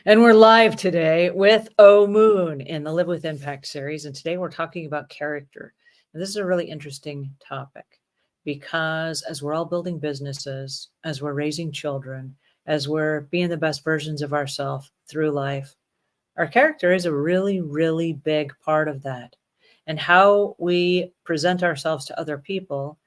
And we're live today with Omuugn in the Live with Impact series. And today we're talking about character. And this is a really interesting topic because as we're all building businesses, as we're raising children, as we're being the best versions of ourselves through life, our character is a really, really big part of that. And how we present ourselves to other people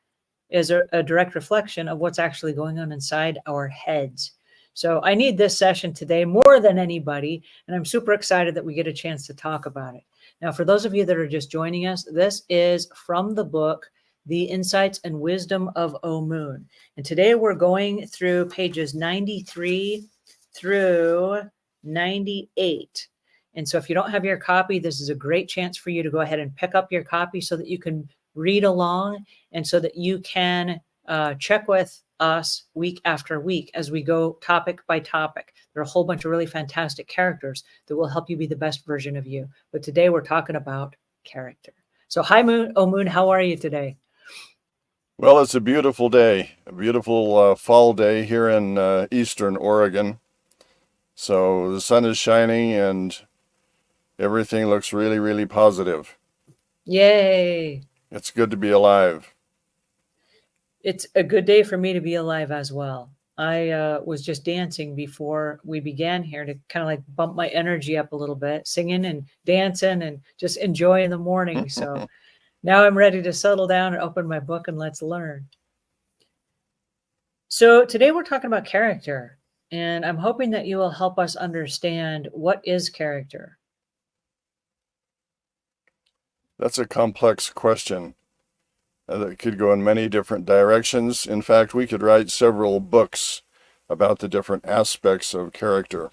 is a direct reflection of what's actually going on inside our heads. So I need this session today more than anybody, and I'm super excited that we get a chance to talk about it. Now, for those of you that are just joining us, this is from the book, The Insights and Wisdom of Omuugn. And today we're going through pages 93 through 98. And so if you don't have your copy, this is a great chance for you to go ahead and pick up your copy so that you can read along and so that you can check with us week after week as we go topic by topic. There are a whole bunch of really fantastic characters that will help you be the best version of you. But today we're talking about character. So hi, Omuugn, how are you today? Well, it's a beautiful day, a beautiful fall day here in eastern Oregon. So the sun is shining and everything looks really, really positive. Yay. It's good to be alive. It's a good day for me to be alive as well. I was just dancing before we began here to kind of like bump my energy up a little bit, singing and dancing and just enjoying the morning. So now I'm ready to settle down and open my book and let's learn. So today we're talking about character, and I'm hoping that you will help us understand what is character. That's a complex question that could go in many different directions. In fact, we could write several books about the different aspects of character.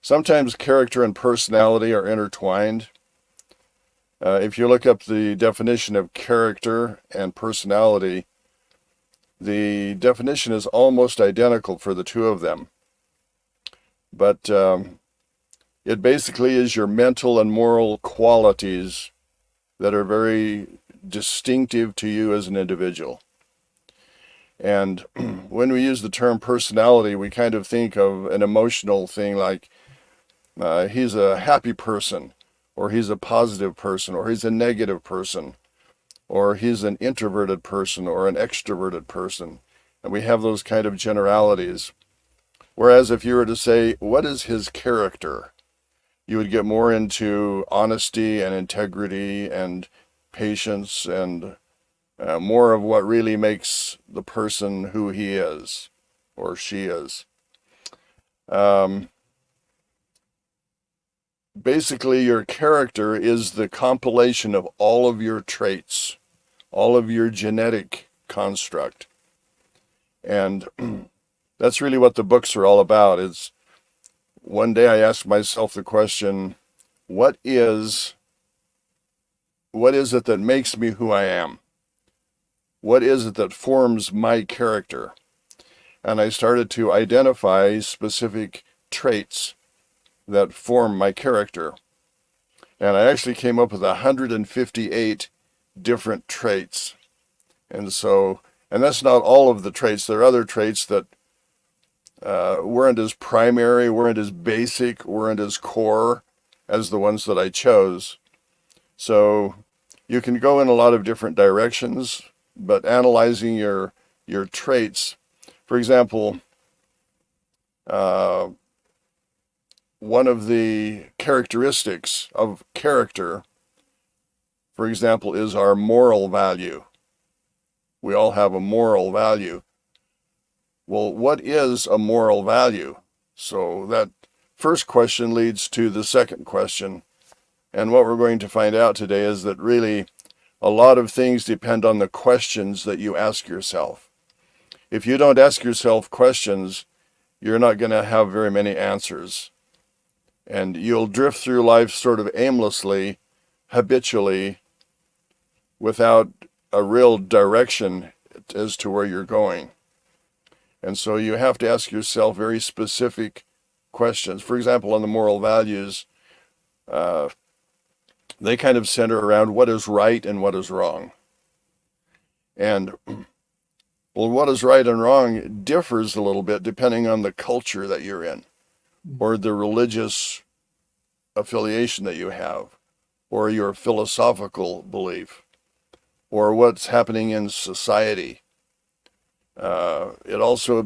Sometimes character and personality are intertwined. If you look up the definition of character and personality, the definition is almost identical for the two of them. But it basically is your mental and moral qualities that are very distinctive to you as an individual. And when we use the term personality, we kind of think of an emotional thing like he's a happy person, or he's a positive person, or he's a negative person, or he's an introverted person, or an extroverted person. And we have those kind of generalities. Whereas if you were to say, what is his character? You would get more into honesty and integrity and patience and more of what really makes the person who he is or she is. Basically, your character is the compilation of all of your traits, all of your genetic construct. And that's really what the books are all about. Is one day I asked myself the question, what is it that makes me who I am? What is it that forms my character? And I started to identify specific traits that form my character. And I actually came up with 158 different traits. And that's not all of the traits. There are other traits that weren't as primary, weren't as basic, weren't as core as the ones that I chose. So you can go in a lot of different directions, but analyzing your traits, for example, one of the characteristics of character, for example, is our moral value. We all have a moral value. Well, what is a moral value? So that first question leads to the second question. And what we're going to find out today is that really a lot of things depend on the questions that you ask yourself. If you don't ask yourself questions, you're not going to have very many answers. And you'll drift through life sort of aimlessly, habitually, without a real direction as to where you're going. And so you have to ask yourself very specific questions. For example, on the moral values, they kind of center around what is right and what is wrong. And Well, what is right and wrong differs a little bit depending on the culture that you're in, or the religious affiliation that you have, or your philosophical belief, or what's happening in society. It also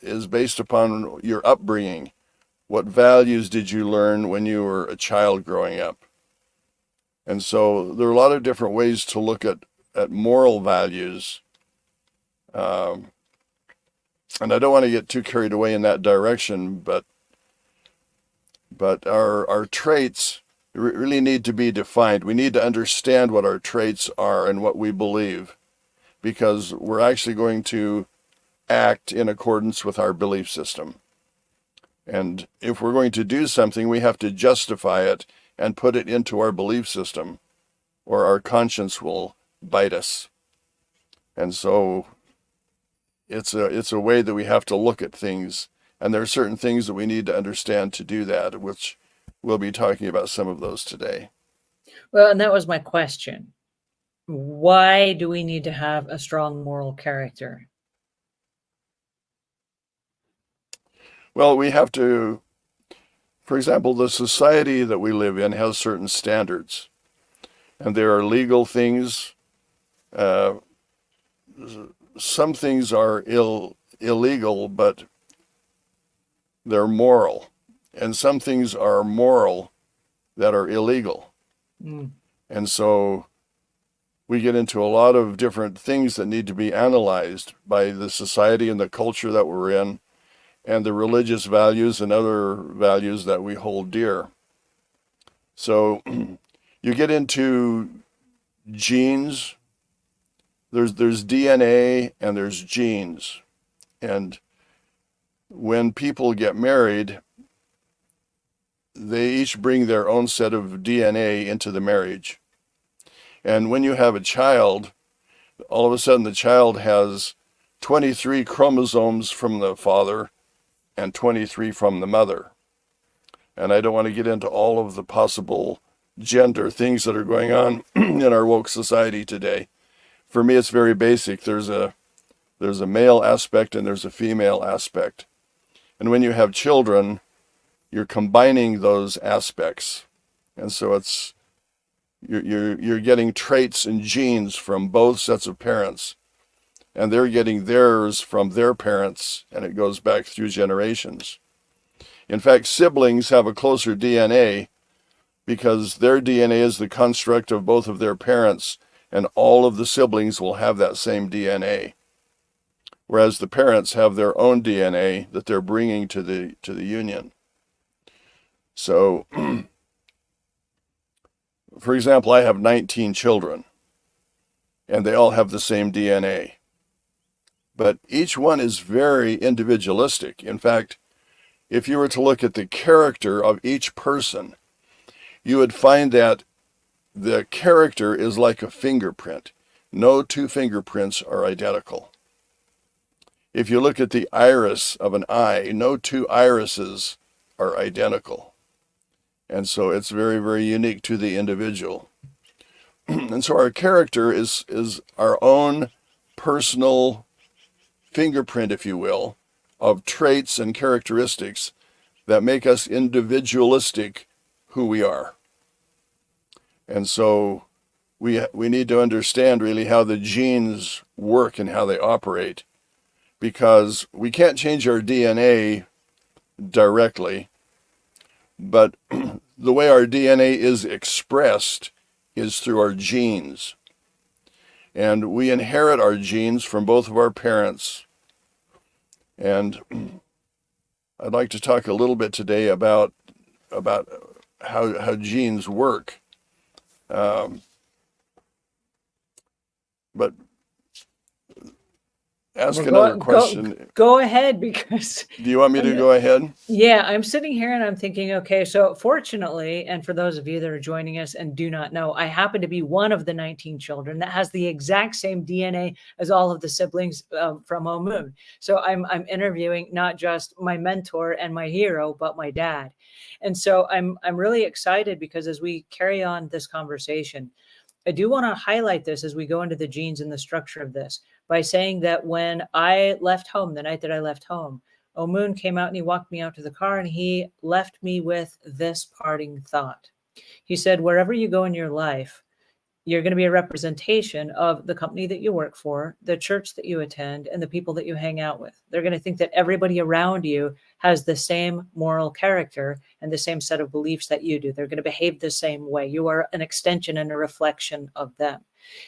is based upon your upbringing. What values did you learn when you were a child growing up? And so there are a lot of different ways to look at moral values. And I don't want to get too carried away in that direction, but our traits really need to be defined. We need to understand what our traits are and what we believe, because we're actually going to act in accordance with our belief system. And if we're going to do something, we have to justify it and put it into our belief system, or our conscience will bite us. And so it's a way that we have to look at things. And there are certain things that we need to understand to do that, which we'll be talking about some of those today. Well, and that was my question. Why do we need to have a strong moral character? Well, we have to, for example, the society that we live in has certain standards, and there are legal things. Some things are illegal, but they're moral, and some things are moral that are illegal. And so we get into a lot of different things that need to be analyzed by the society and the culture that we're in, and the religious values and other values that we hold dear. So you get into genes. There's DNA and there's genes. And when people get married, they each bring their own set of DNA into the marriage. And when you have a child, all of a sudden the child has 23 chromosomes from the father and 23 from the mother. And I don't want to get into all of the possible gender things that are going on in our woke society today. For me, it's very basic. There's a male aspect and there's a female aspect. And when you have children, you're combining those aspects. And so you're getting traits and genes from both sets of parents. And they're getting theirs from their parents, and it goes back through generations. In fact, siblings have a closer DNA because their DNA is the construct of both of their parents, and all of the siblings will have that same DNA. Whereas the parents have their own DNA that they're bringing to the union. So, for example, I have 19 children, and they all have the same DNA. But each one is very individualistic. In fact, if you were to look at the character of each person, you would find that the character is like a fingerprint. No two fingerprints are identical. If you look at the iris of an eye, no two irises are identical. And so it's very, very unique to the individual. And so our character is our own personal fingerprint, if you will, of traits and characteristics that make us individualistic who we are. And so we need to understand really how the genes work and how they operate, because we can't change our DNA directly, but the way our DNA is expressed is through our genes. And we inherit our genes from both of our parents. And I'd like to talk a little bit today about how genes work. But ask another question. Go ahead, because... Do you want me to go ahead? Yeah, I'm sitting here and I'm thinking, okay, so fortunately, and for those of you that are joining us and do not know, I happen to be one of the 19 children that has the exact same DNA as all of the siblings from Omuugn. So I'm interviewing not just my mentor and my hero, but my dad. And so I'm really excited because as we carry on this conversation, I do want to highlight this as we go into the genes and the structure of this. by saying that when I left home, the night that I left home, Omuugn came out and he walked me out to the car and he left me with this parting thought. He said, wherever you go in your life, you're going to be a representation of the company that you work for, the church that you attend, and the people that you hang out with. They're going to think that everybody around you has the same moral character and the same set of beliefs that you do. They're going to behave the same way. You are an extension and a reflection of them.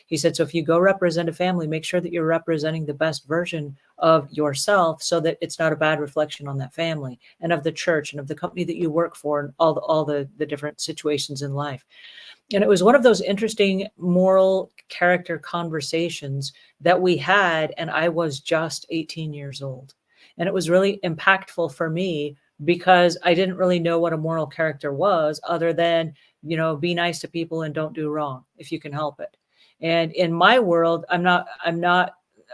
He said, so if you go represent a family, make sure that you're representing the best version of yourself so that it's not a bad reflection on that family and of the church and of the company that you work for and all the different situations in life. And it was one of those interesting moral character conversations that we had, and I was just 18 years old. And it was really impactful for me because I didn't really know what a moral character was other than, be nice to people and don't do wrong if you can help it. And in my world, I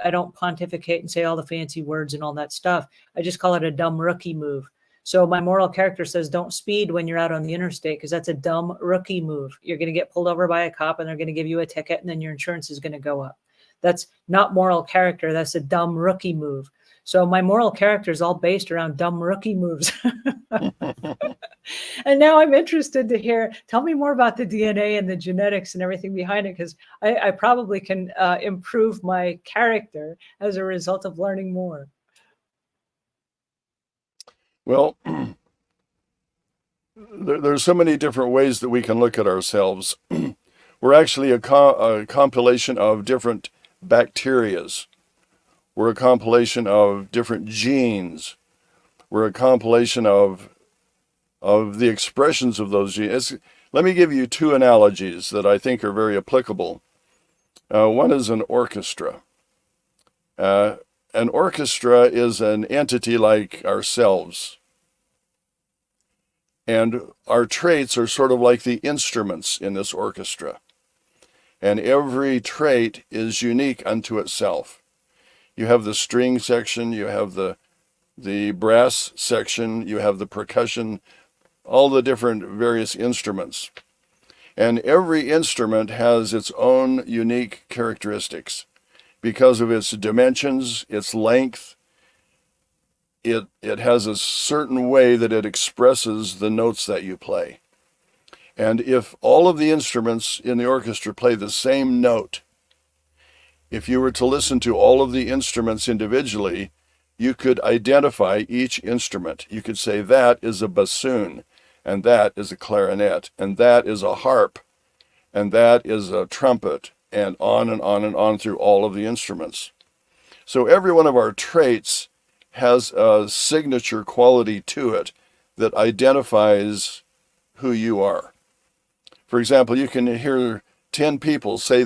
don't pontificate and say all the fancy words and all that stuff. I just call it a dumb rookie move. So my moral character says, don't speed when you're out on the interstate because that's a dumb rookie move. You're going to get pulled over by a cop and they're going to give you a ticket and then your insurance is going to go up. That's not moral character. That's a dumb rookie move. So my moral character is all based around dumb rookie moves. And now I'm interested to tell me more about the DNA and the genetics and everything behind it, because I probably can improve my character as a result of learning more. Well, there's so many different ways that we can look at ourselves. We're actually a compilation of different bacterias. We're a compilation of different genes. We're a compilation of the expressions of those genes. Let me give you two analogies that I think are very applicable. One is an orchestra. An orchestra is an entity like ourselves. And our traits are sort of like the instruments in this orchestra. And every trait is unique unto itself. You have the string section, you have the brass section, you have the percussion, all the different various instruments. And every instrument has its own unique characteristics because of its dimensions, its length. It has a certain way that it expresses the notes that you play. And if all of the instruments in the orchestra play the same note, if you were to listen to all of the instruments individually, you could identify each instrument. You could say that is a bassoon, and that is a clarinet, and that is a harp, and that is a trumpet, and on and on and on through all of the instruments. So every one of our traits has a signature quality to it that identifies who you are. For example, you can hear 10 people say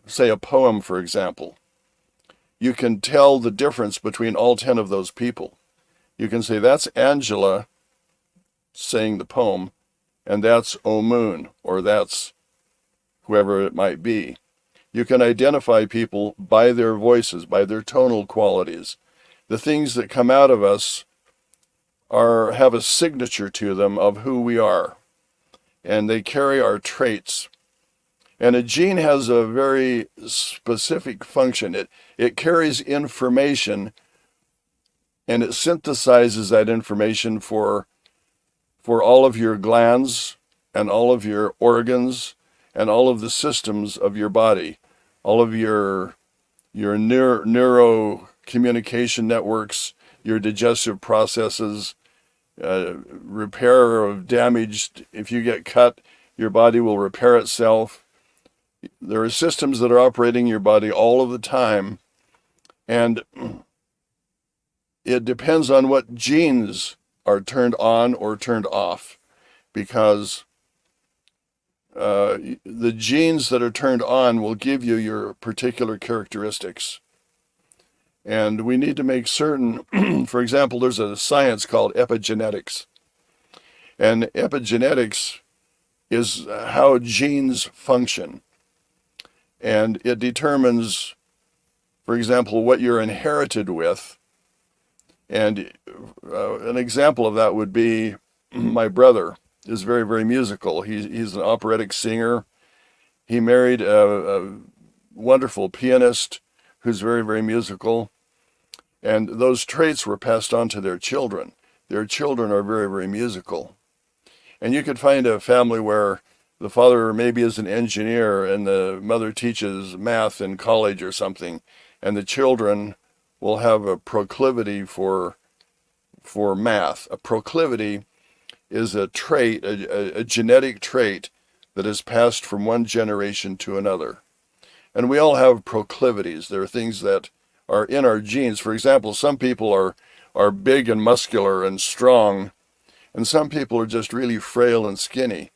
say a poem, for example. You can tell the difference between all 10 of those people. You can say, that's Angela saying the poem, and that's Omuugn, or that's whoever it might be. You can identify people by their voices, by their tonal qualities. The things that come out of us have a signature to them of who we are, and they carry our traits. And a gene has a very specific function. It carries information, and it synthesizes that information for all of your glands and all of your organs and all of the systems of your body, all of your neuro communication networks, your digestive processes, repair of damage. If you get cut, your body will repair itself. There are systems that are operating your body all of the time, and it depends on what genes are turned on or turned off, because the genes that are turned on will give you your particular characteristics. And we need to make certain, for example, there's a science called epigenetics. And epigenetics is how genes function. And it determines, for example, what you're inherited with. And an example of that would be my brother is very, very musical. He's an operatic singer. He married a wonderful pianist who's very, very musical. And those traits were passed on to their children. Their children are very, very musical. And you could find a family where the father maybe is an engineer and the mother teaches math in college or something, and the children will have a proclivity for math. A proclivity is a trait, a genetic trait that is passed from one generation to another. And we all have proclivities. There are things that are in our genes. For example, some people are big and muscular and strong, and some people are just really frail and skinny.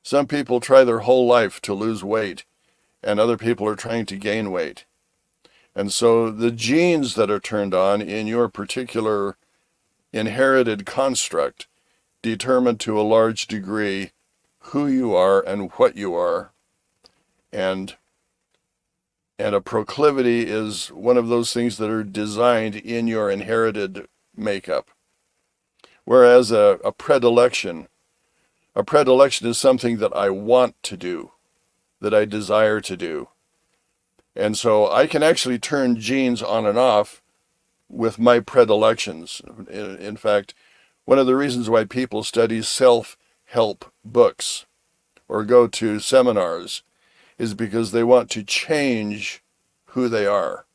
Some people try their whole life to lose weight, and other people are trying to gain weight. And so the genes that are turned on in your particular inherited construct determine to a large degree who you are and what you are. And a proclivity is one of those things that are designed in your inherited makeup. Whereas a predilection is something that I want to do, that I desire to do. And so I can actually turn genes on and off with my predilections. In fact, one of the reasons why people study self-help books or go to seminars is because they want to change who they are.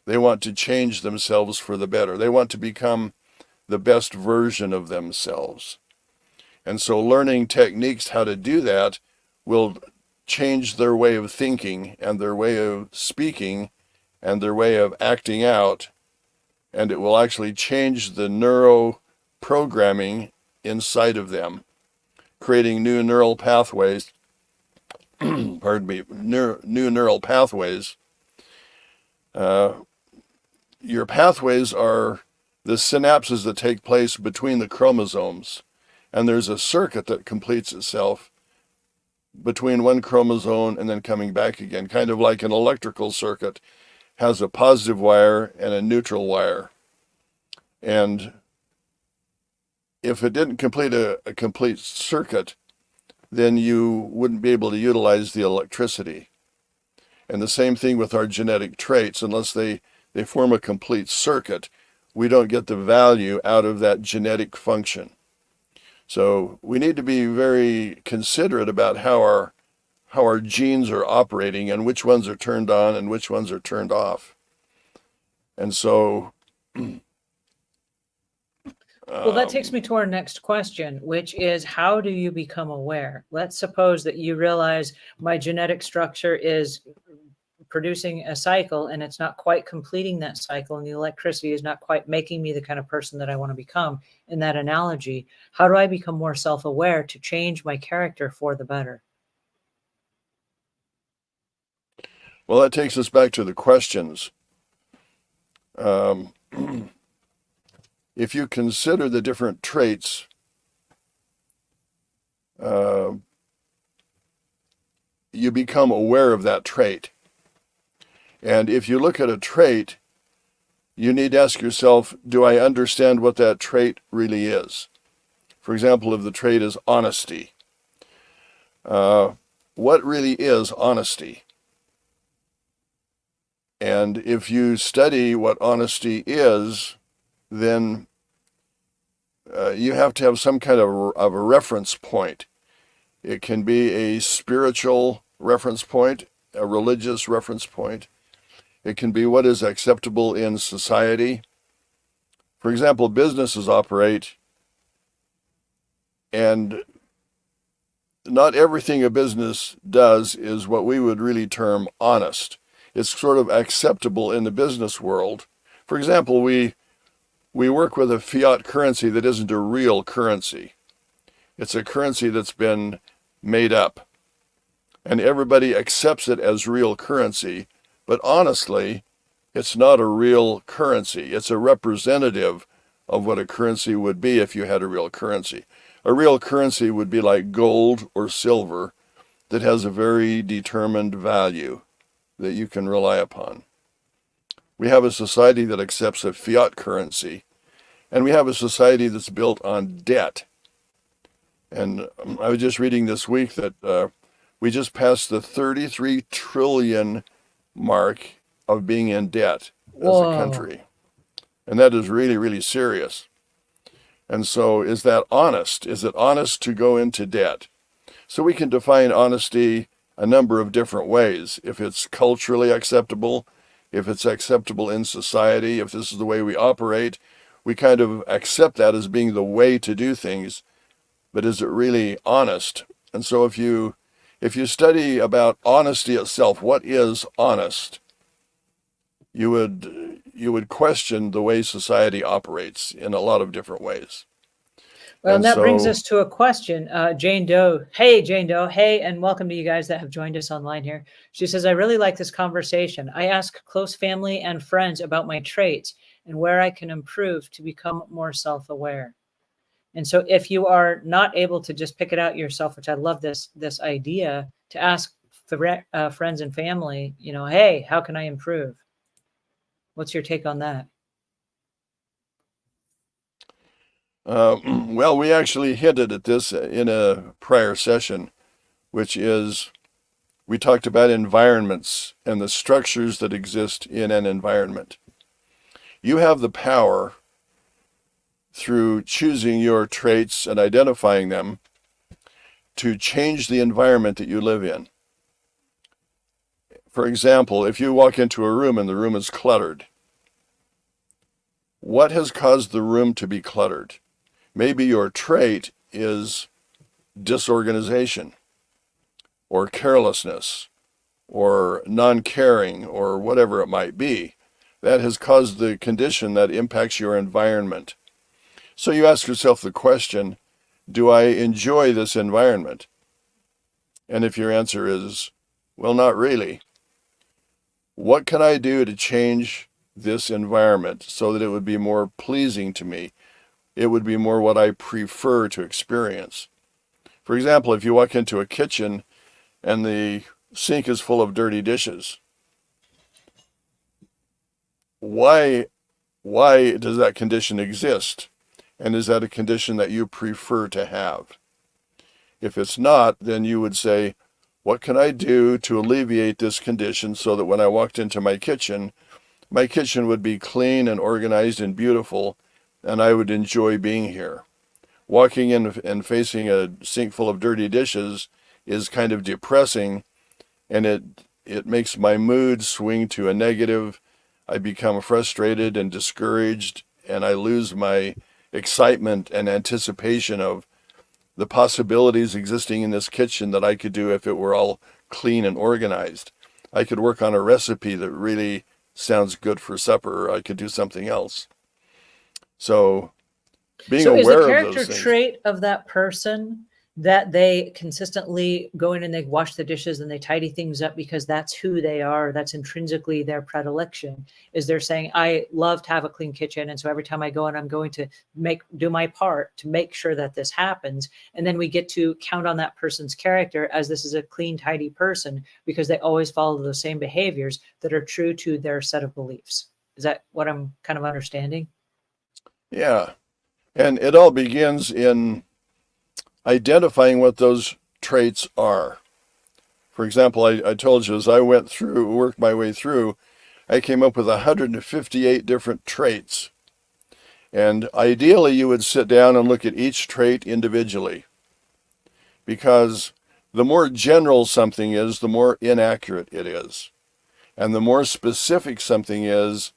They want to change themselves for the better. They want to become the best version of themselves. And so learning techniques how to do that will change their way of thinking and their way of speaking and their way of acting out. And it will actually change the neuro programming inside of them, creating new neural pathways, pardon me, new neural pathways. Your pathways are the synapses that take place between the chromosomes. And there's a circuit that completes itself between one chromosome and then coming back again, kind of like an electrical circuit has a positive wire and a neutral wire. And if it didn't complete a complete circuit, then you wouldn't be able to utilize the electricity. And the same thing with our genetic traits. Unless they form a complete circuit, we don't get the value out of that genetic function. So we need to be very considerate about how our genes are operating and which ones are turned on and which ones are turned off. And so well, that takes me to our next question, which is how do you become aware? Let's suppose that you realize my genetic structure is producing a cycle and it's not quite completing that cycle, and the electricity is not quite making me the kind of person that I want to become. In that analogy, how do I become more self-aware to change my character for the better? Well, that takes us back to the questions. If you consider the different traits, you become aware of that trait. And if you look at a trait, you need to ask yourself, do I understand what that trait really is? For example, if the trait is honesty, what really is honesty? And if you study what honesty is, then you have to have some kind of a reference point. It can be a spiritual reference point, a religious reference point. It can be what is acceptable in society. For example, businesses operate, and not everything a business does is what we would really term honest. It's sort of acceptable in the business world. For example, we work with a fiat currency that isn't a real currency. It's a currency that's been made up. And everybody accepts it as real currency, but honestly, it's not a real currency. It's a representative of what a currency would be if you had a real currency. A real currency would be like gold or silver that has a very determined value that you can rely upon. We have a society that accepts a fiat currency, and we have a society that's built on debt. And I was just reading this week that we just passed the 33 trillion mark of being in debt as a Whoa. country. And that is really, really serious. And so is that honest? Is it honest to go into debt? So we can define honesty a number of different ways. If it's culturally acceptable, if it's acceptable in society, if this is the way we operate, we kind of accept that as being the way to do things. But is it really honest? And so if you study about honesty itself, what is honest? You would question the way society operates in a lot of different ways. Well, and that brings so, us to a question. Jane Doe. Hey, Jane Doe. Hey, and welcome to you guys that have joined us online here. She says, I really like this conversation. I ask close family and friends about my traits and where I can improve to become more self-aware. And so if you are not able to just pick it out yourself, which I love this idea, to ask friends and family, hey, how can I improve? What's your take on that? well, we actually hinted at this in a prior session, which is we talked about environments and the structures that exist in an environment. You have the power through choosing your traits and identifying them to change the environment that you live in. For example, if you walk into a room and the room is cluttered, what has caused the room to be cluttered? Maybe your trait is disorganization or carelessness or non-caring or whatever it might be. That has caused the condition that impacts your environment. So you ask yourself the question, do I enjoy this environment? And if your answer is, well, not really, what can I do to change this environment so that it would be more pleasing to me? It would be more what I prefer to experience. For example, if you walk into a kitchen and the sink is full of dirty dishes, why does that condition exist? And is that a condition that you prefer to have? If it's not, then you would say, what can I do to alleviate this condition so that when I walked into my kitchen would be clean and organized and beautiful, and I would enjoy being here. Walking in and facing a sink full of dirty dishes is kind of depressing, and it makes my mood swing to a negative. I become frustrated and discouraged, and I lose my excitement and anticipation of the possibilities existing in this kitchen that I could do if it were all clean and organized. I could work on a recipe that really sounds good for supper, or I could do something else. So being aware of those things. So is the character trait of that person that they consistently go in and they wash the dishes and they tidy things up because that's who they are, that's intrinsically their predilection? Is they're saying, I love to have a clean kitchen, and so every time I go in, I'm going to do my part to make sure that this happens. And then we get to count on that person's character as this is a clean, tidy person because they always follow those same behaviors that are true to their set of beliefs. Is that what I'm kind of understanding? Yeah. And it all begins in identifying what those traits are. For example, I told you as I worked my way through, I came up with 158 different traits. And ideally, you would sit down and look at each trait individually. Because the more general something is, the more inaccurate it is. And the more specific something is,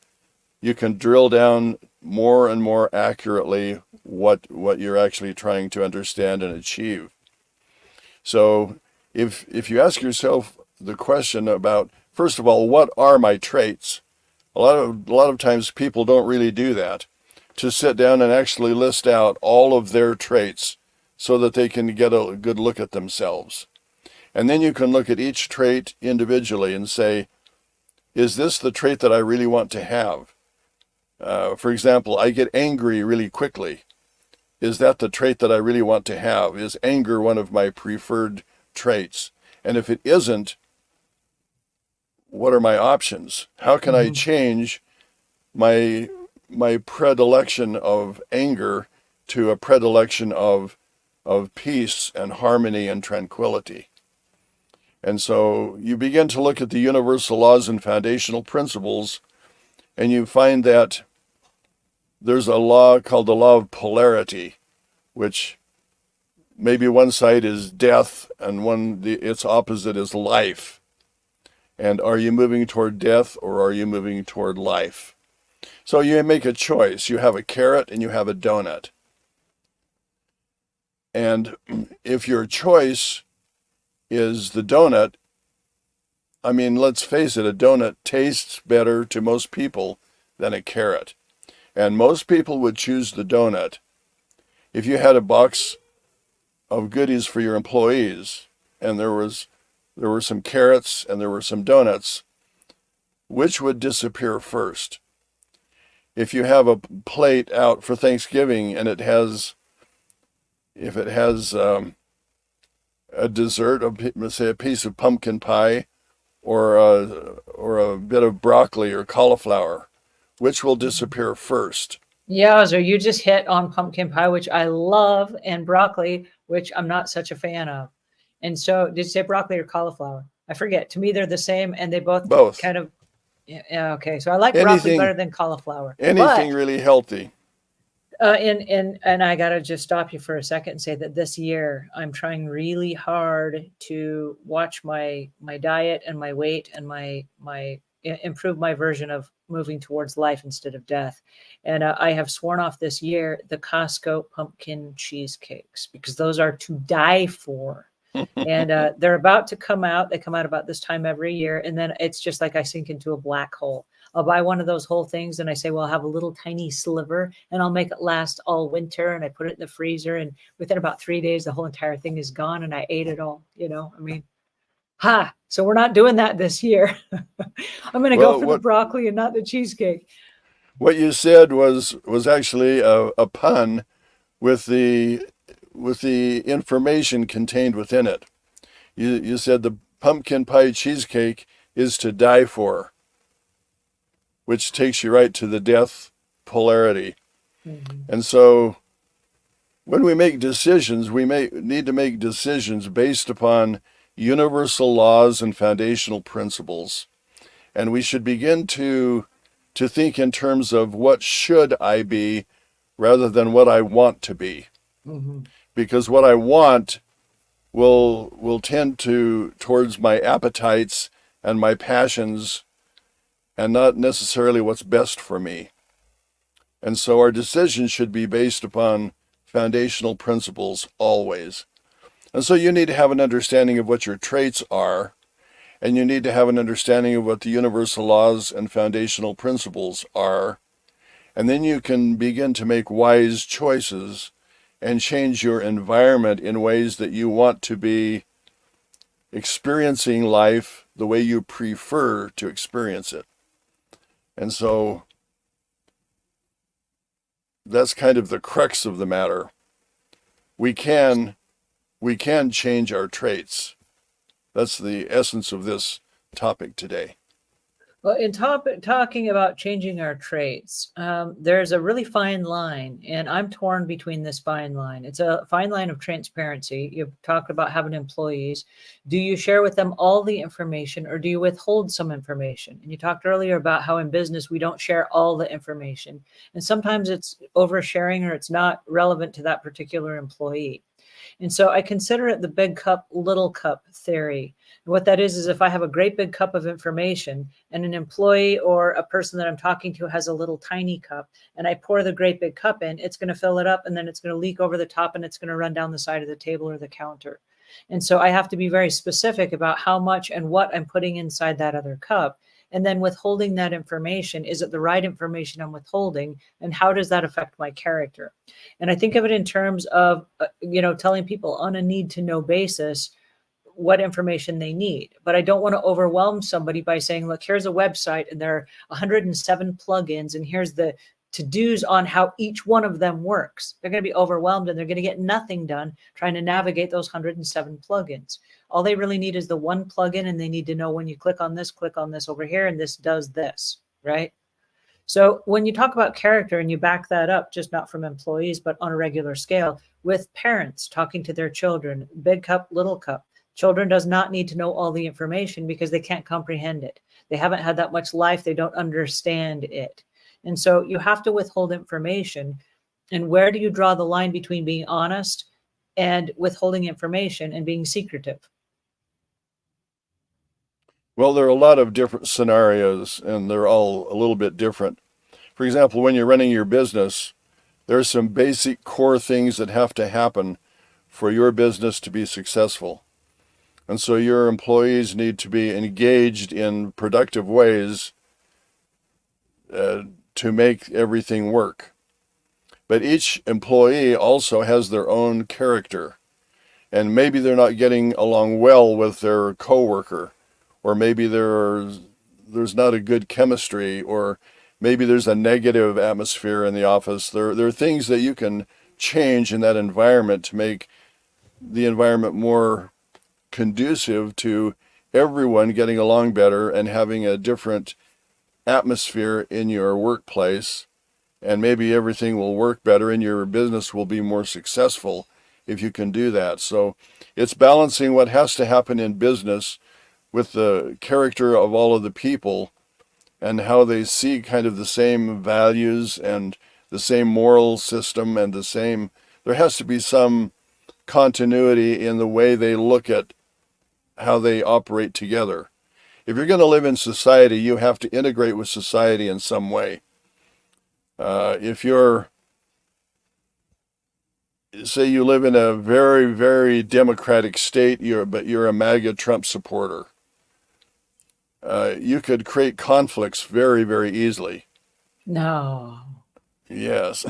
you can drill down more and more accurately what you're actually trying to understand and achieve. So if you ask yourself the question about, first of all, what are my traits? A lot of times people don't really do that, to sit down and actually list out all of their traits so that they can get a good look at themselves. And then you can look at each trait individually and say, is this the trait that I really want to have? For example, I get angry really quickly. Is that the trait that I really want to have? Is anger one of my preferred traits? And if it isn't, what are my options? How can I change my predilection of anger to a predilection of peace and harmony and tranquility? And so you begin to look at the universal laws and foundational principles, and you find that there's a law called the law of polarity, which maybe one side is death and its opposite is life. And are you moving toward death or are you moving toward life? So you make a choice. You have a carrot and you have a donut. And if your choice is the donut, I mean, let's face it, a donut tastes better to most people than a carrot. And most people would choose the donut. If you had a box of goodies for your employees and there were some carrots and there were some donuts, which would disappear first? If you have a plate out for Thanksgiving and if it has a dessert, let's say a piece of pumpkin pie or a bit of broccoli or cauliflower, which will disappear first? Yeah, so you just hit on pumpkin pie, which I love, and broccoli, which I'm not such a fan of. And so, did you say broccoli or cauliflower? I forget. To me, they're the same, and they both kind of. Yeah, okay. So I like broccoli better than cauliflower. Anything really healthy. And I gotta just stop you for a second and say that this year I'm trying really hard to watch my diet and my weight and my improve my version of moving towards life instead of death. And I have sworn off this year the Costco pumpkin cheesecakes because those are to die for. And they're about to come out. They come out about this time every year. And then it's just like I sink into a black hole. I'll buy one of those whole things and I say, well, I'll have a little tiny sliver and I'll make it last all winter. And I put it in the freezer. And within about 3 days, the whole entire thing is gone. And I ate it all, I mean, so we're not doing that this year. I'm going to go for the broccoli and not the cheesecake. What you said was actually a pun with the information contained within it. You said the pumpkin pie cheesecake is to die for, which takes you right to the death polarity. Mm-hmm. And so when we make decisions, we need to make decisions based upon universal laws and foundational principles. And we should begin to think in terms of what should I be rather than what I want to be. Mm-hmm. Because what I want will tend towards my appetites and my passions and not necessarily what's best for me. And so our decisions should be based upon foundational principles always. And so you need to have an understanding of what your traits are, and you need to have an understanding of what the universal laws and foundational principles are. And then you can begin to make wise choices and change your environment in ways that you want to be experiencing life the way you prefer to experience it. And so that's kind of the crux of the matter. We can change our traits. That's the essence of this topic today. Well, in talking about changing our traits, there's a really fine line, and I'm torn between this fine line. It's a fine line of transparency. You've talked about having employees. Do you share with them all the information, or do you withhold some information? And you talked earlier about how in business we don't share all the information, and sometimes it's oversharing or it's not relevant to that particular employee. And so I consider it the big cup, little cup theory. And what that is if I have a great big cup of information and an employee or a person that I'm talking to has a little tiny cup and I pour the great big cup in, it's going to fill it up and then it's going to leak over the top and it's going to run down the side of the table or the counter. And so I have to be very specific about how much and what I'm putting inside that other cup. And then withholding that information, is it the right information I'm withholding? And how does that affect my character? And I think of it in terms of, telling people on a need to know basis what information they need. But I don't want to overwhelm somebody by saying, look, here's a website and there are 107 plugins and here's the to-dos on how each one of them works. They're going to be overwhelmed and they're going to get nothing done trying to navigate those 107 plugins. All they really need is the one plugin, and they need to know when you click on this over here, and this does this, right? So when you talk about character and you back that up, just not from employees, but on a regular scale, with parents talking to their children, big cup, little cup, Children does not need to know all the information because they can't comprehend it. They haven't had that much life. They don't understand it. And so you have to withhold information. And where do you draw the line between being honest and withholding information and being secretive? Well, there are a lot of different scenarios, and they're all a little bit different. For example, when you're running your business, there are some basic core things that have to happen for your business to be successful. And so your employees need to be engaged in productive ways to make everything work. But each employee also has their own character. And maybe they're not getting along well with their coworker, or maybe there's not a good chemistry, or maybe there's a negative atmosphere in the office. There are things that you can change in that environment to make the environment more conducive to everyone getting along better and having a different atmosphere in your workplace. And maybe everything will work better and your business will be more successful if you can do that. So it's balancing what has to happen in business with the character of all of the people and how they see kind of the same values and the same moral system and there has to be some continuity in the way they look at how they operate together. If you're going to live in society, you have to integrate with society in some way. If say you live in a very, very democratic state, but you're a MAGA Trump supporter, you could create conflicts very, very easily. No. Yes.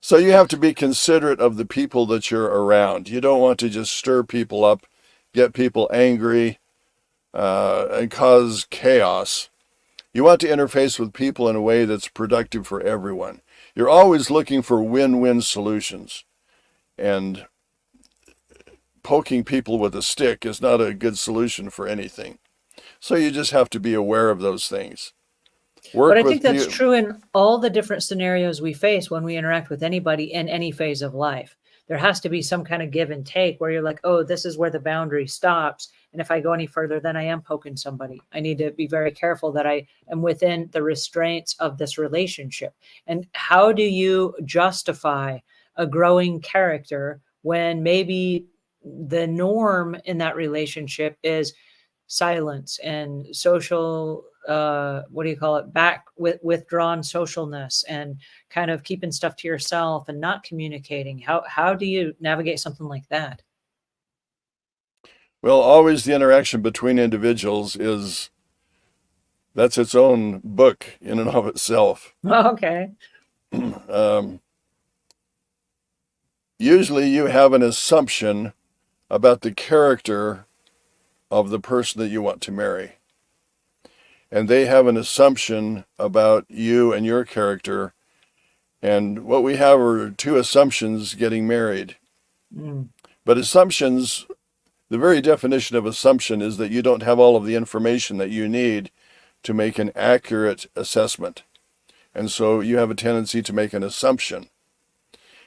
So you have to be considerate of the people that you're around. You don't want to just stir people up, get people angry, and cause chaos. You want to interface with people in a way that's productive for everyone. You're always looking for win-win solutions. And poking people with a stick is not a good solution for anything. So you just have to be aware of those things. But I think that's true in all the different scenarios we face when we interact with anybody in any phase of life. There has to be some kind of give and take where you're like, oh, this is where the boundary stops. And if I go any further, then I am poking somebody. I need to be very careful that I am within the restraints of this relationship. And how do you justify a growing character when maybe the norm in that relationship is silence and social withdrawn socialness and kind of keeping stuff to yourself and not communicating? How do you navigate something like that? Well, always the interaction between individuals that's its own book in and of itself. Okay. Usually you have an assumption about the character of the person that you want to marry. And they have an assumption about you and your character. And what we have are two assumptions getting married. Mm. But assumptions, the very definition of assumption is that you don't have all of the information that you need to make an accurate assessment. And so you have a tendency to make an assumption.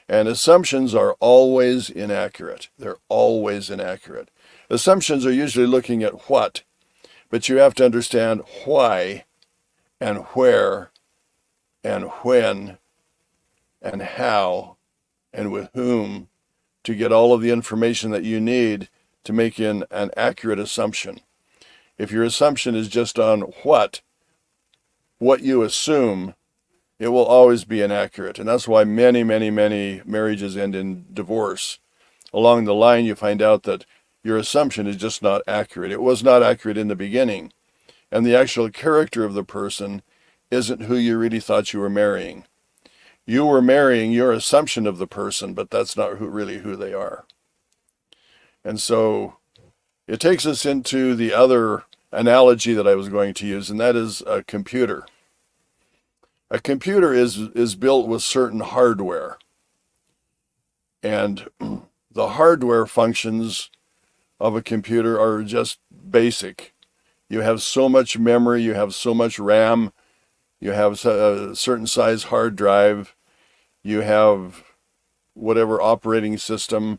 And assumptions are always inaccurate. They're always inaccurate. Assumptions are usually looking at what, but you have to understand why and where and when and how and with whom to get all of the information that you need to make an accurate assumption. If your assumption is just on what you assume, it will always be inaccurate. And that's why many, many, many marriages end in divorce. Along the line, you find out that your assumption is just not accurate. It was not accurate in the beginning. And the actual character of the person isn't who you really thought you were marrying. You were marrying your assumption of the person, but that's not really who they are. And so it takes us into the other analogy that I was going to use, and that is a computer. A computer is built with certain hardware. And the hardware functions of a computer are just basic. You have so much memory, you have so much RAM, you have a certain size hard drive, you have whatever operating system,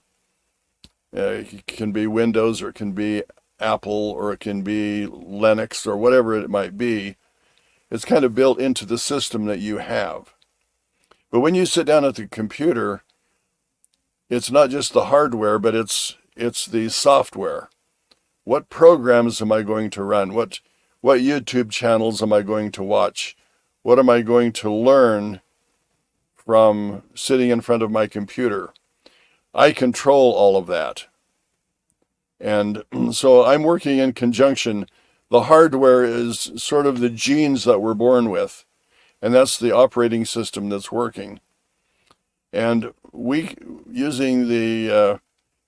It can be Windows, or it can be Apple, or it can be Linux, or whatever it might be. It's kind of built into the system that you have. But when you sit down at the computer, it's not just the hardware, but it's the software. What programs am I going to run? What YouTube channels am I going to watch? What am I going to learn from sitting in front of my computer? I control all of that. And so I'm working in conjunction. The hardware is sort of the genes that we're born with, and that's the operating system that's working. And using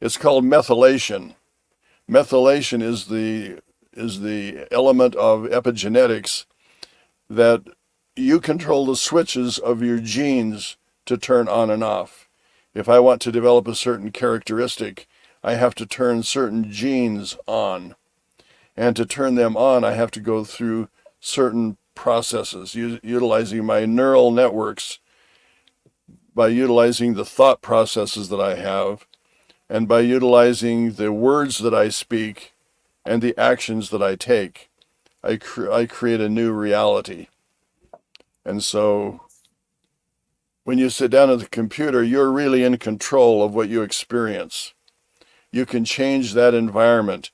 it's called methylation. Methylation is the element of epigenetics that you control the switches of your genes to turn on and off. If I want to develop a certain characteristic, I have to turn certain genes on. And to turn them on, I have to go through certain processes, utilizing my neural networks, by utilizing the thought processes that I have, and by utilizing the words that I speak and the actions that I take. I create a new reality. And so when you sit down at the computer, you're really in control of what you experience. You can change that environment.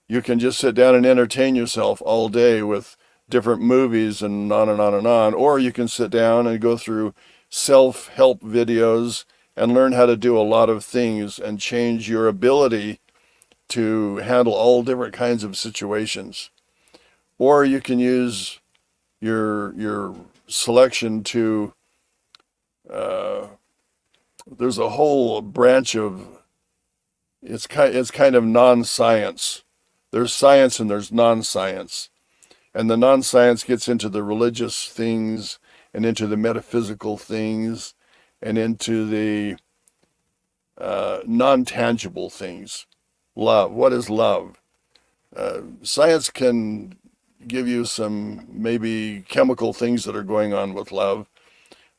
You can just sit down and entertain yourself all day with different movies and on and on and on. Or you can sit down and go through self-help videos and learn how to do a lot of things and change your ability to handle all different kinds of situations. Or you can use your selection to, there's a whole branch of, it's kind of non-science. There's science and there's non-science. And the non-science gets into the religious things and into the metaphysical things and into the non-tangible things. Love. What is love? Science can give you some maybe chemical things that are going on with love,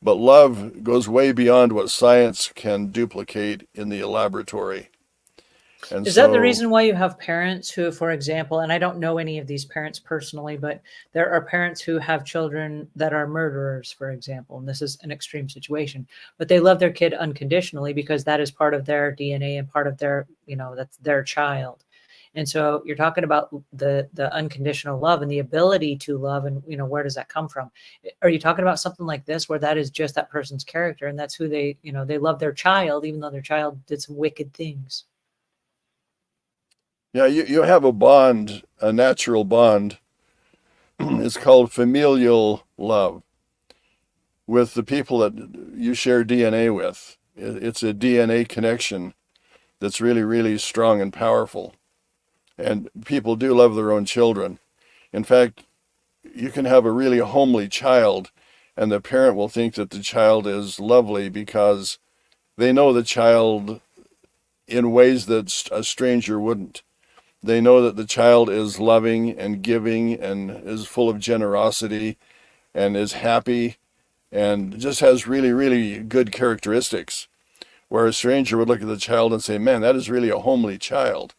but love goes way beyond what science can duplicate in the laboratory. And Is that the reason why you have parents who, for example, and I don't know any of these parents personally, but there are parents who have children that are murderers, for example, and this is an extreme situation, but they love their kid unconditionally because that is part of their DNA and part of their, that's their child. And so you're talking about the unconditional love and the ability to love, and where does that come from? Are you talking about something like this where that is just that person's character and that's who they love their child even though their child did some wicked things? Yeah, you have a bond, a natural bond. It's called familial love with the people that you share DNA with. It's a DNA connection that's really, really strong and powerful. And people do love their own children. In fact, you can have a really homely child, and the parent will think that the child is lovely because they know the child in ways that a stranger wouldn't. They know that the child is loving and giving and is full of generosity and is happy and just has really, really good characteristics. Where a stranger would look at the child and say, man, that is really a homely child.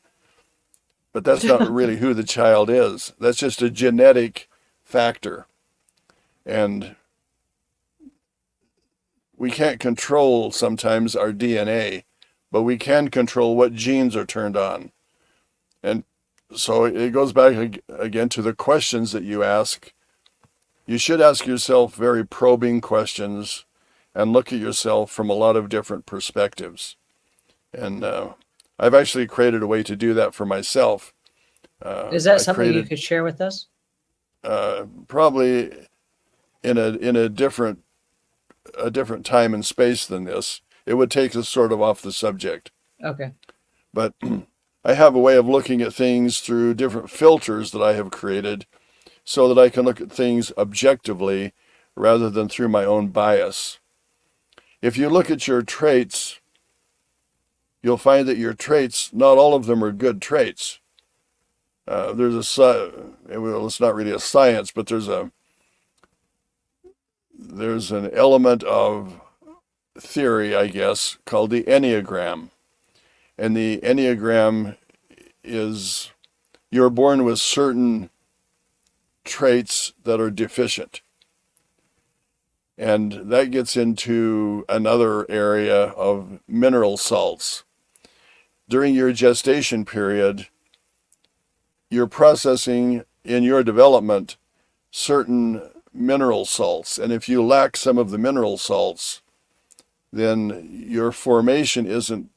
But that's not really who the child is. That's just a genetic factor. And we can't control sometimes our DNA, but we can control what genes are turned on. And so it goes back again to the questions that you ask. You should ask yourself very probing questions and look at yourself from a lot of different perspectives. And I've actually created a way to do that for myself. Is that something you could share with us? Probably in a different time and space than this. It would take us sort of off the subject. Okay. But I have a way of looking at things through different filters that I have created so that I can look at things objectively rather than through my own bias. If you look at your traits, you'll find that your traits, not all of them are good traits. It's not really a science, but there's an element of theory, I guess, called the Enneagram. And the Enneagram is you're born with certain traits that are deficient. And that gets into another area of mineral salts. During your gestation period, you're processing in your development certain mineral salts. And if you lack some of the mineral salts, then your formation isn't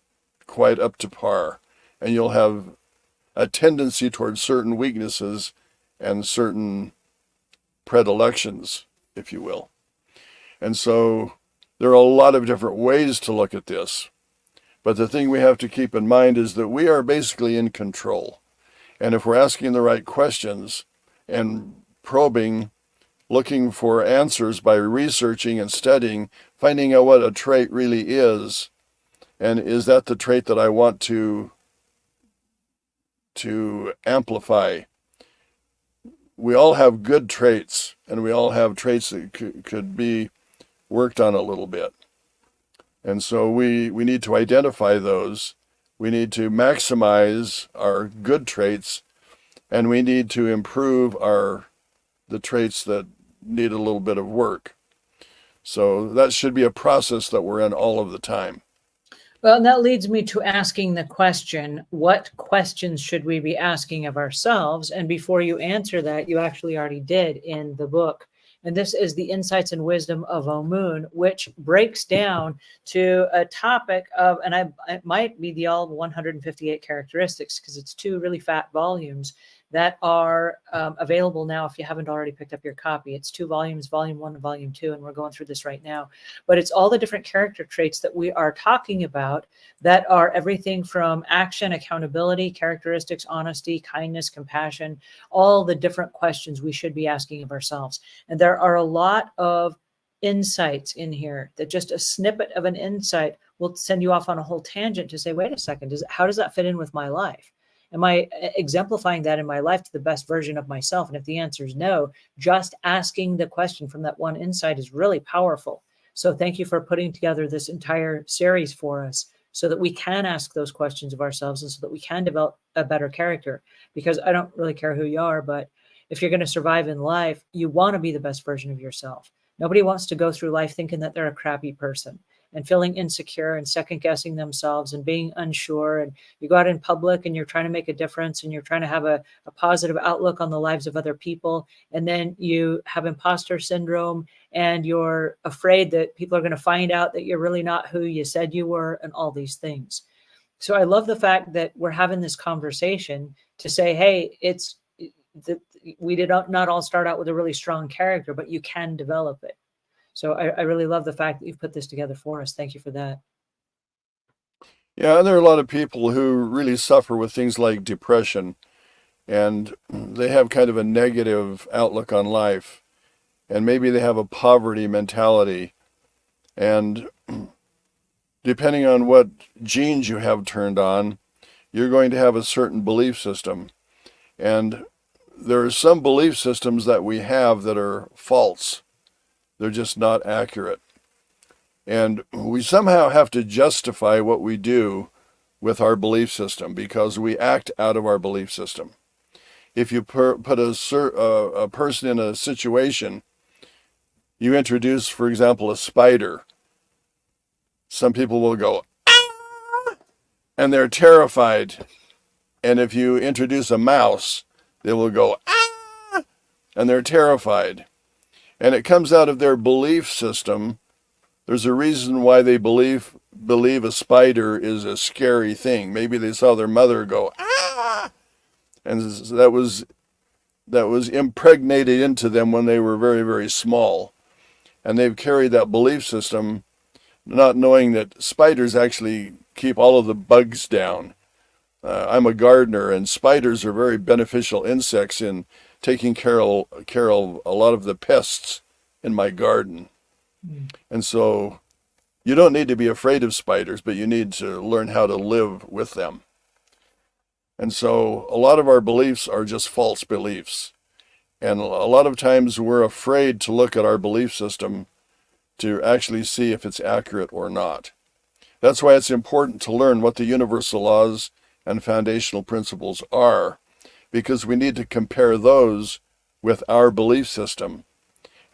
quite up to par. And you'll have a tendency towards certain weaknesses and certain predilections, if you will. And so there are a lot of different ways to look at this. But the thing we have to keep in mind is that we are basically in control. And if we're asking the right questions and probing, looking for answers by researching and studying, finding out what a trait really is, and is that the trait that I want to amplify? We all have good traits, and we all have traits that could be worked on a little bit. And so we need to identify those. We need to maximize our good traits, and we need to improve the traits that need a little bit of work. So that should be a process that we're in all of the time. Well, and that leads me to asking the question, what questions should we be asking of ourselves? And before you answer that, you actually already did in the book. And this is the Insights and Wisdom of Omuugn, which breaks down to a topic of, and it might be the all 158 characteristics, because it's 2 really fat volumes that are available now if you haven't already picked up your copy. It's 2 volumes, volume 1 and volume 2, and we're going through this right now. But it's all the different character traits that we are talking about that are everything from action, accountability, characteristics, honesty, kindness, compassion, all the different questions we should be asking of ourselves. And there are a lot of insights in here that just a snippet of an insight will send you off on a whole tangent to say, wait a second, how does that fit in with my life? Am I exemplifying that in my life to the best version of myself? And if the answer is no, just asking the question from that one insight is really powerful. So thank you for putting together this entire series for us so that we can ask those questions of ourselves and so that we can develop a better character. Because I don't really care who you are, but if you're going to survive in life, you want to be the best version of yourself. Nobody wants to go through life thinking that they're a crappy person and feeling insecure and second guessing themselves and being unsure. And you go out in public and you're trying to make a difference and you're trying to have a positive outlook on the lives of other people. And then you have imposter syndrome and you're afraid that people are going to find out that you're really not who you said you were and all these things. So I love the fact that we're having this conversation to say, hey, we did not all start out with a really strong character, but you can develop it. So I really love the fact that you've put this together for us. Thank you for that. Yeah, and there are a lot of people who really suffer with things like depression, and they have kind of a negative outlook on life, and maybe they have a poverty mentality. And depending on what genes you have turned on, you're going to have a certain belief system. And there are some belief systems that we have that are false. They're just not accurate. And we somehow have to justify what we do with our belief system because we act out of our belief system. If you put a person in a situation, you introduce, for example, a spider, some people will go, ah! And they're terrified. And if you introduce a mouse, they will go, ah! And they're terrified. And it comes out of their belief system. There's a reason why they believe a spider is a scary thing. Maybe they saw their mother go, ah! And that was impregnated into them when they were very, very small. And they've carried that belief system, not knowing that spiders actually keep all of the bugs down. I'm a gardener, and spiders are very beneficial insects in taking care of a lot of the pests in my garden. And so you don't need to be afraid of spiders, but you need to learn how to live with them. And so a lot of our beliefs are just false beliefs. And a lot of times we're afraid to look at our belief system to actually see if it's accurate or not. That's why it's important to learn what the universal laws and foundational principles are, because we need to compare those with our belief system.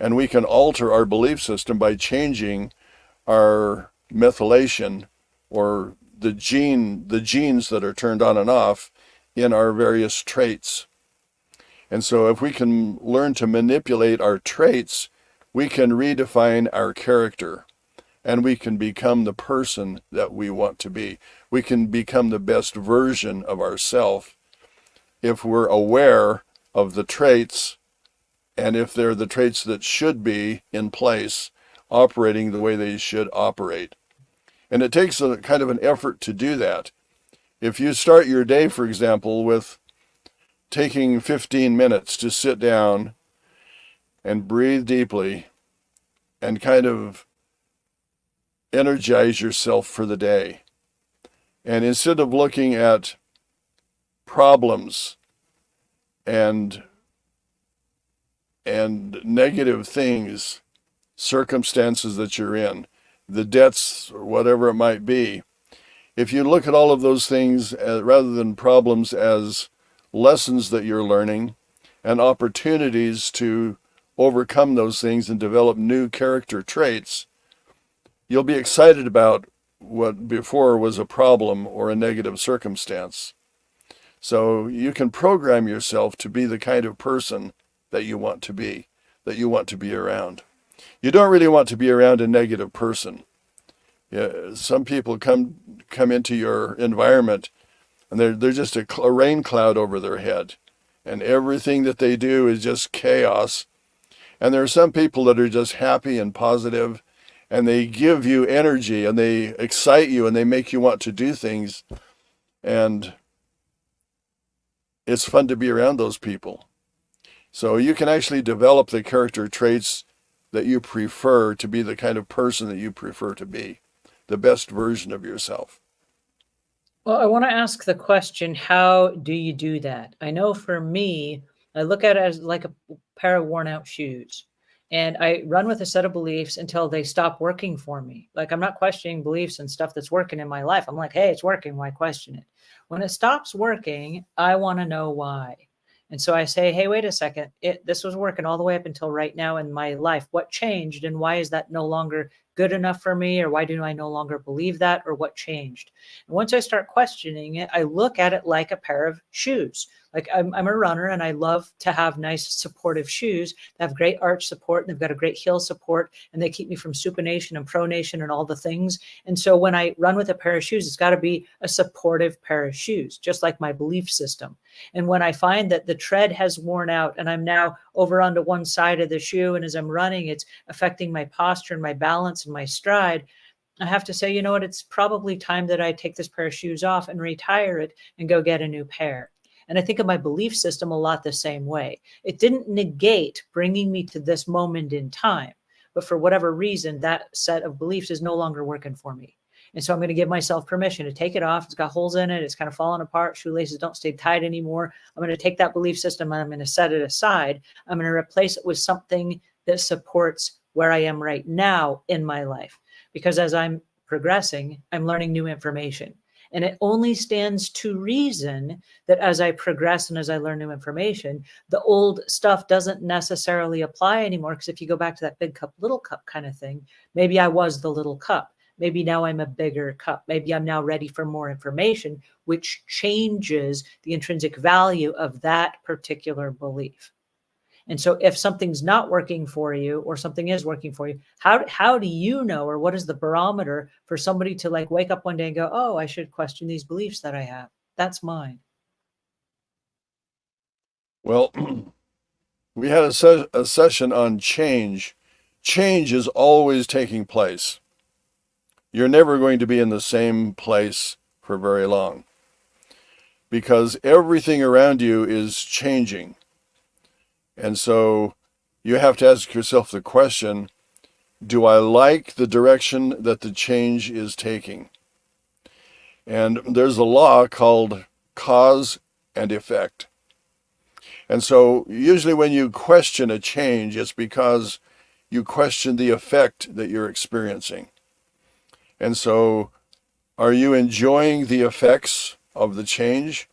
And we can alter our belief system by changing our methylation, or the genes that are turned on and off in our various traits. And so if we can learn to manipulate our traits, we can redefine our character, and we can become the person that we want to be. We can become the best version of ourselves if we're aware of the traits, and if they're the traits that should be in place, operating the way they should operate. And it takes a kind of an effort to do that. If you start your day, for example, with taking 15 minutes to sit down and breathe deeply and kind of energize yourself for the day. And instead of looking at problems and negative things, circumstances that you're in, the debts or whatever it might be, if you look at all of those things rather than problems as lessons that you're learning and opportunities to overcome those things and develop new character traits, you'll be excited about what before was a problem or a negative circumstance. So you can program yourself to be the kind of person that you want to be, that you want to be around. You don't really want to be around a negative person. Yeah, some people come into your environment and they're just a rain cloud over their head, and everything that they do is just chaos. And there are some people that are just happy and positive, and they give you energy and they excite you and they make you want to do things. And it's fun to be around those people. So you can actually develop the character traits that you prefer to be the kind of person that you prefer to be, the best version of yourself. Well, I want to ask the question, how do you do that? I know for me, I look at it as like a pair of worn out shoes. And I run with a set of beliefs until they stop working for me. Like, I'm not questioning beliefs and stuff that's working in my life. I'm like, hey, it's working. Why question it? When it stops working, I want to know why. And so I say, hey, wait a second. This was working all the way up until right now in my life. What changed, and why is that no longer good enough for me? Or why do I no longer believe that? Or what changed? And once I start questioning it, I look at it like a pair of shoes. Like, I'm a runner and I love to have nice supportive shoes that have great arch support, and they've got a great heel support, and they keep me from supination and pronation and all the things. And so when I run with a pair of shoes, it's got to be a supportive pair of shoes, just like my belief system. And when I find that the tread has worn out and I'm now over onto one side of the shoe, and as I'm running, it's affecting my posture and my balance and my stride, I have to say, you know what, it's probably time that I take this pair of shoes off and retire it and go get a new pair. And I think of my belief system a lot the same way. It didn't negate bringing me to this moment in time, but for whatever reason, that set of beliefs is no longer working for me. And so I'm going to give myself permission to take it off. It's got holes in it. It's kind of falling apart. Shoelaces don't stay tight anymore. I'm going to take that belief system and I'm going to set it aside. I'm going to replace it with something that supports where I am right now in my life. Because as I'm progressing, I'm learning new information. And it only stands to reason that as I progress and as I learn new information, the old stuff doesn't necessarily apply anymore. Because if you go back to that big cup, little cup kind of thing, maybe I was the little cup. Maybe now I'm a bigger cup. Maybe I'm now ready for more information, which changes the intrinsic value of that particular belief. And so if something's not working for you or something is working for you, how do you know, or what is the barometer for somebody to like wake up one day and go, oh, I should question these beliefs that I have? That's mine. Well, we had a session on change. Change is always taking place. You're never going to be in the same place for very long, because everything around you is changing. And so you have to ask yourself the question, do I like the direction that the change is taking? And there's a law called cause and effect. And so usually when you question a change, it's because you question the effect that you're experiencing. And so Are you enjoying the effects of the change?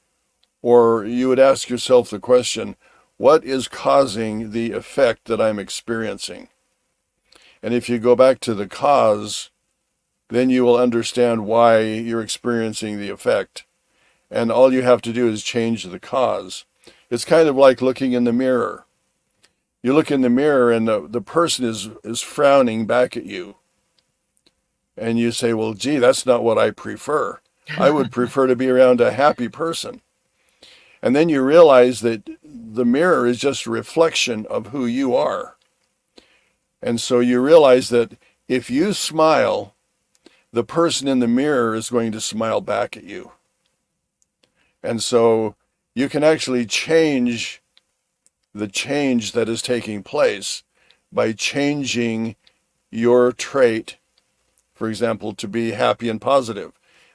Or you would ask yourself the question, what is causing the effect that I'm experiencing? And if you go back to the cause, then you will understand why you're experiencing the effect. And all you have to do is change the cause. It's kind of like looking in the mirror. You look in the mirror and the person is frowning back at you. And you say, well, gee, that's not what I prefer. I would prefer to be around a happy person. And then you realize that the mirror is just a reflection of who you are. And so you realize that if you smile, the person in the mirror is going to smile back at you. And so you can actually change the change that is taking place by changing your trait, for example, to be happy and positive.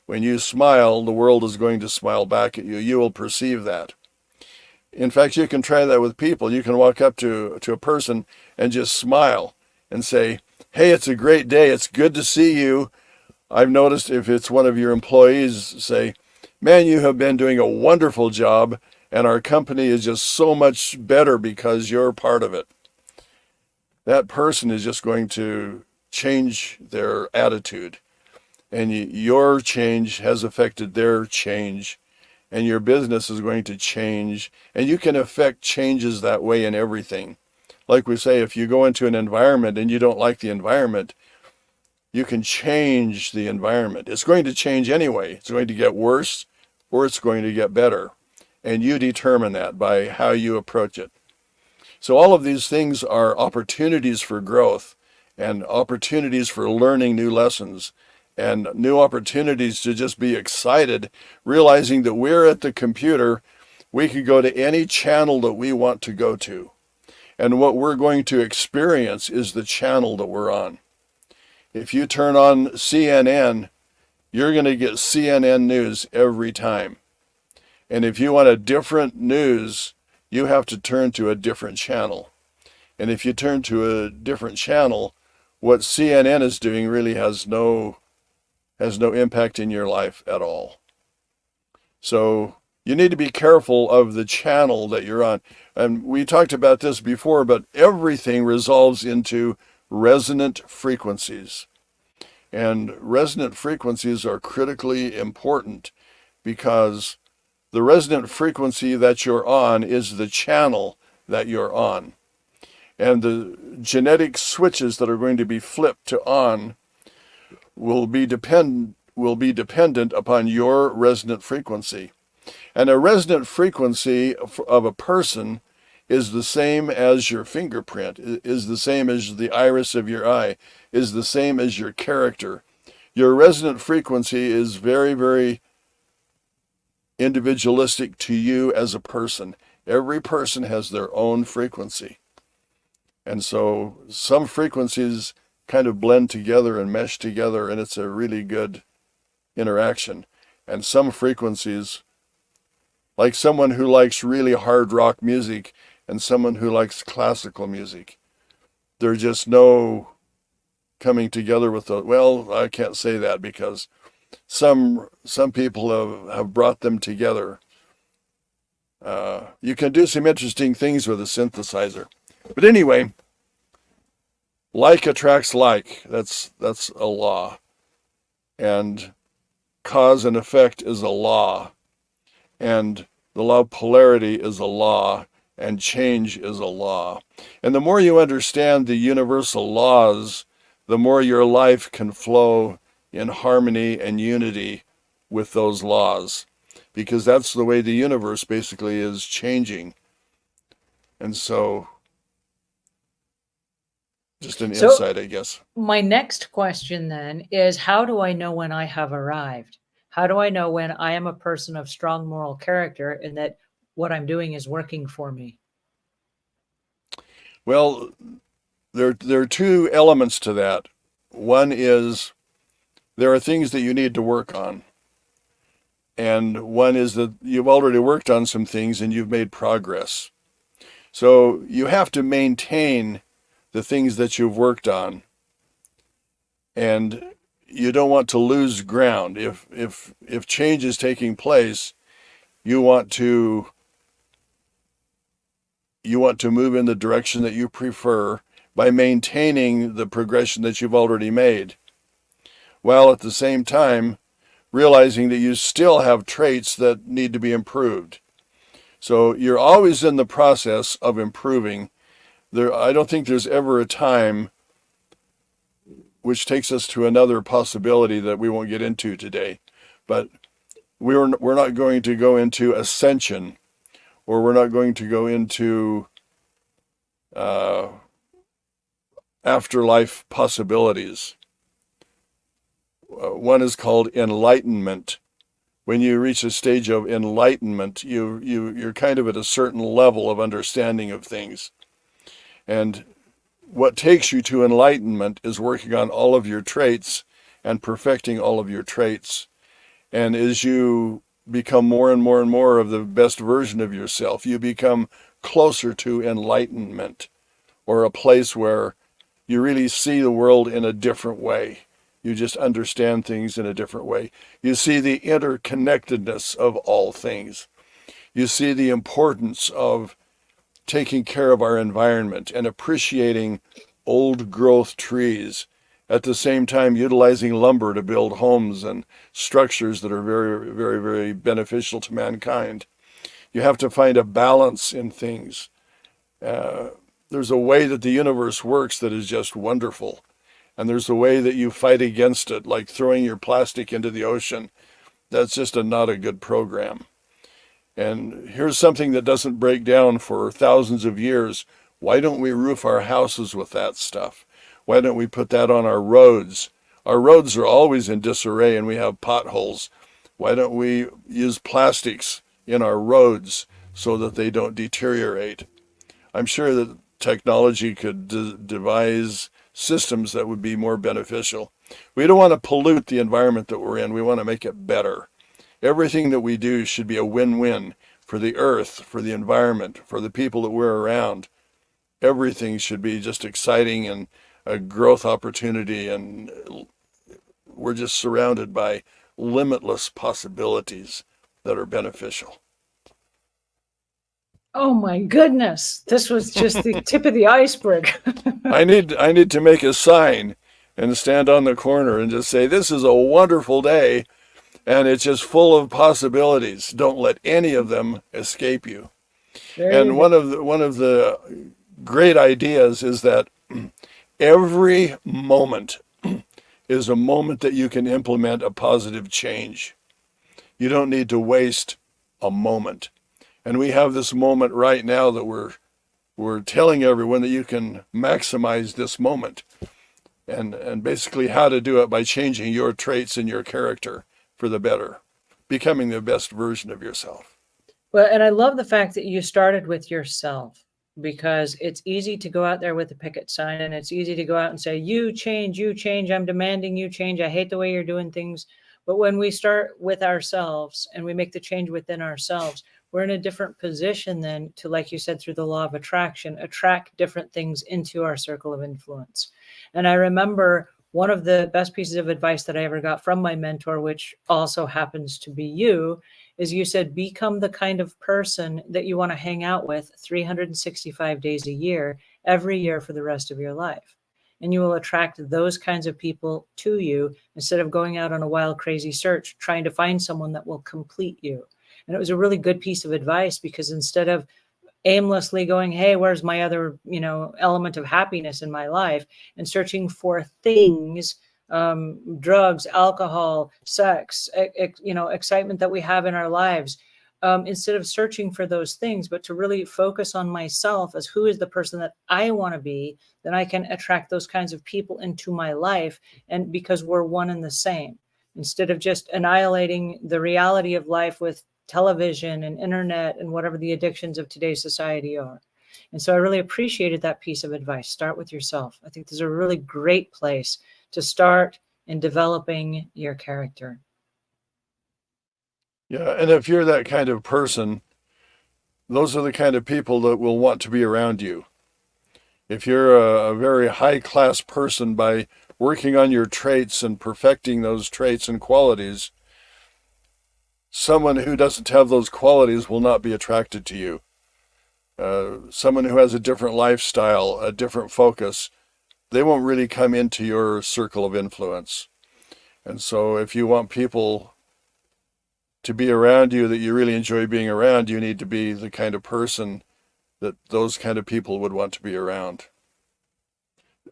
When you smile, the world is going to smile back at you. You will perceive that. In fact, you can try that with people. You can walk up to a person and just smile and say, hey, it's a great day. It's good to see you. I've noticed if it's one of your employees, say, man, you have been doing a wonderful job, and our company is just so much better because you're part of it. That person is just going to change their attitude. And your change has affected their change, and your business is going to change. And you can affect changes that way in everything. Like we say, if you go into an environment and you don't like the environment, you can change the environment. It's going to change anyway. It's going to get worse or it's going to get better. And you determine that by how you approach it. So all of these things are opportunities for growth and opportunities for learning new lessons and new opportunities to just be excited, realizing that we're at the computer. We could go to any channel that we want to go to. And what we're going to experience is the channel that we're on. If you turn on CNN, you're going to get CNN news every time. And if you want a different news, you have to turn to a different channel. And if you turn to a different channel, what CNN is doing really has no impact in your life at all. So you need to be careful of the channel that you're on. And we talked about this before, but everything resolves into resonant frequencies. And resonant frequencies are critically important because the resonant frequency that you're on is the channel that you're on. And the genetic switches that are going to be flipped to on will be dependent upon your resonant frequency. And a resonant frequency of a person is the same as your fingerprint, is the same as the iris of your eye, is the same as your character. Your resonant frequency is very, very individualistic to you as a person. Every person has their own frequency. And so some frequencies kind of blend together and mesh together, and it's a really good interaction. And some frequencies, like someone who likes really hard rock music and someone who likes classical music, there's just no coming together with the, well, I can't say that because some people have brought them together. You can do some interesting things with a synthesizer. But anyway, like attracts like. That's a law. And cause and effect is a law. And the law of polarity is a law. And change is a law. And the more you understand the universal laws, the more your life can flow in harmony and unity with those laws. Because that's the way the universe basically is changing. And so, just an insight, I guess. My next question then is, how do I know when I have arrived? How do I know when I am a person of strong moral character and that what I'm doing is working for me? Well, there are two elements to that. One is there are things that you need to work on. And one is that you've already worked on some things and you've made progress. So you have to maintain the things that you've worked on. And you don't want to lose ground. If change is taking place, you want to move in the direction that you prefer by maintaining the progression that you've already made, while at the same time realizing that you still have traits that need to be improved. So you're always in the process of improving. I don't think there's ever a time, which takes us to another possibility that we won't get into today, but we're not going to go into ascension, or we're not going to go into afterlife possibilities. One is called enlightenment. When you reach a stage of enlightenment, you're kind of at a certain level of understanding of things. And what takes you to enlightenment is working on all of your traits and perfecting all of your traits. And as you become more and more and more of the best version of yourself, you become closer to enlightenment, or a place where you really see the world in a different way. You just understand things in a different way. You see the interconnectedness of all things. You see the importance of taking care of our environment and appreciating old growth trees, at the same time utilizing lumber to build homes and structures that are very, very, very beneficial to mankind. You have to find a balance in things. There's a way that the universe works that is just wonderful. And there's a way that you fight against it, like throwing your plastic into the ocean. That's just not a good program. And here's something that doesn't break down for thousands of years. Why don't we roof our houses with that stuff? Why don't we put that on our roads? Our roads are always in disarray and we have potholes. Why don't we use plastics in our roads so that they don't deteriorate? I'm sure that technology could devise systems that would be more beneficial. We don't want to pollute the environment that we're in. We want to make it better. Everything that we do should be a win-win for the earth, for the environment, for the people that we're around. Everything should be just exciting and a growth opportunity, and we're just surrounded by limitless possibilities that are beneficial. Oh my goodness. This was just the tip of the iceberg. I need to make a sign and stand on the corner and just say, this is a wonderful day, and it's just full of possibilities. Don't let any of them escape you. And one of the great ideas is that every moment is a moment that you can implement a positive change. You don't need to waste a moment. And we have this moment right now that we're telling everyone that you can maximize this moment, and basically how to do it by changing your traits and your character for the better, becoming the best version of yourself. Well, and I love the fact that you started with yourself, because it's easy to go out there with a picket sign, and it's easy to go out and say, you change, I'm demanding you change, I hate the way you're doing things. But when we start with ourselves and we make the change within ourselves, we're in a different position then to, like you said, through the law of attraction, attract different things into our circle of influence. And I remember one of the best pieces of advice that I ever got from my mentor, which also happens to be you, is you said, become the kind of person that you want to hang out with 365 days a year, every year for the rest of your life. And you will attract those kinds of people to you, instead of going out on a wild, crazy search, trying to find someone that will complete you. And it was a really good piece of advice, because instead of aimlessly going, hey, where's my other, element of happiness in my life, and searching for things, drugs, alcohol, sex, excitement that we have in our lives, instead of searching for those things, but to really focus on myself as who is the person that I want to be, then I can attract those kinds of people into my life. And because we're one and the same, instead of just annihilating the reality of life with television and internet and whatever the addictions of today's society are. And so I really appreciated that piece of advice. Start with yourself. I think this is a really great place to start in developing your character. Yeah, and if you're that kind of person, those are the kind of people that will want to be around you. If you're a very high-class person by working on your traits and perfecting those traits and qualities, someone who doesn't have those qualities will not be attracted to you. Someone who has a different lifestyle, a different focus, they won't really come into your circle of influence. And so if you want people to be around you that you really enjoy being around, you need to be the kind of person that those kind of people would want to be around.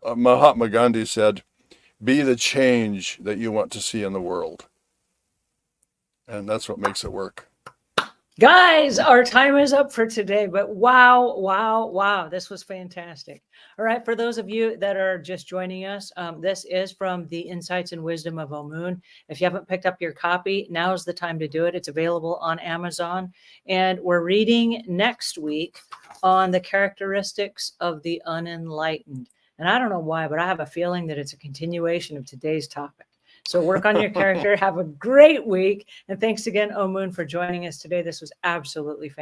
Mahatma Gandhi said, be the change that you want to see in the world. And that's what makes it work. Guys, our time is up for today, but wow, this was fantastic. All right, for those of you that are just joining us, this is from the Insights and Wisdom of Omuugn. If you haven't picked up your copy, now's the time to do it. It's available on Amazon, and we're reading next week on the characteristics of the unenlightened. And I don't know why, but I have a feeling that it's a continuation of today's topic. So work on your character. Have a great week. And thanks again, Omuugn, for joining us today. This was absolutely fantastic.